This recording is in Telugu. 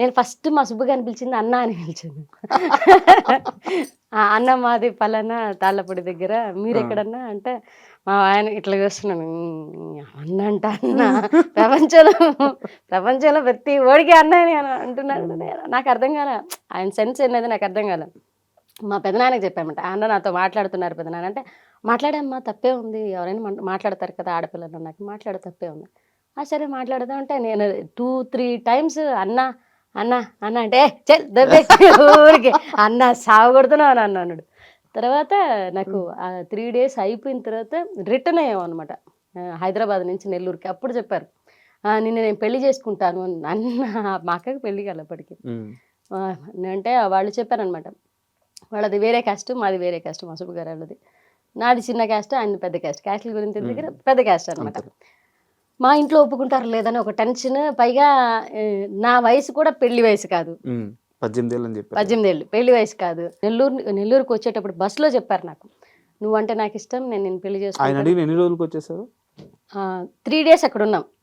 నేను ఫస్ట్ మా సుబ్బుగారిని పిలిచింది అన్న అని పిలిచాను. అన్న మాది పలానా తాళ్ళపూడి దగ్గర, మీరెక్కడన్నా అంటే, మా ఆయన ఇట్లా చూస్తున్నాడు. అన్న అంట అన్న ప్రపంచంలో ప్రపంచంలో ప్రతి ఓడికి అన్న అని అంటున్నాడు. నాకు అర్థం కాలే. ఆయన సెన్స్ అనేది నాకు అర్థం కాలే. మా పెదనాన్నకి చెప్పామంట. అన్న నాతో మాట్లాడుతున్నారు పెదనాన్న అంటే, మాట్లాడమ్మా తప్పే ఉంది. ఎవరైనా మాట్లాడతారు కదా ఆడపిల్లలన్నాక. మాట్లాడు తప్పే ఉంది. సరే మాట్లాడదాం అంటే నేను 2, 3 టైమ్స్ అన్న, అన్న, అన్న అంటే చెల్ దొబ్బే ఊరికే అన్న సావగొడుతున్నావు నన్ను అన్నాడు. తర్వాత నాకు 3 డేస్ అయిపోయిన తర్వాత రిటర్న్ అయ్యామనమాట. హైదరాబాద్ నుంచి నెల్లూరుకి. అప్పుడు చెప్పారు. నిన్ను నేను పెళ్లి చేసుకుంటాను అన్న. మా అక్కకి పెళ్లి కాలే అప్పటికి. అంటే వాళ్ళు చెప్పారనమాట. వాళ్ళది వేరే కాస్ట్, మాది వేరే కాస్ట్. మా సుబ్బు గారు వాళ్ళది. నాది చిన్న కాస్ట్, ఆయనది పెద్ద కాస్ట్. కాస్ట్‌ల గురించి దగ్గర పెద్ద కాస్ట్ అనమాట. మా ఇంట్లో ఒప్పుకుంటారో లేదని ఒక టెన్షన్. పైగా నా వయసు కూడా పెళ్లి వయసు కాదు. 18 ఏళ్ళు అని చెప్పారు. 18 ఏళ్ళు. పెళ్లి వయసు కాదు. నెల్లూరుకొచ్చేటప్పుడు బస్సులో చెప్పారు నాకు. "నువ్వంటే నాకిష్టం. నేను నిన్ను పెళ్లి ఆయన చేసుకుంటాను." అడిగిన ఎన్ని రోజులకి వచ్చేసారు? 3 డేస్ అక్కడున్నాం.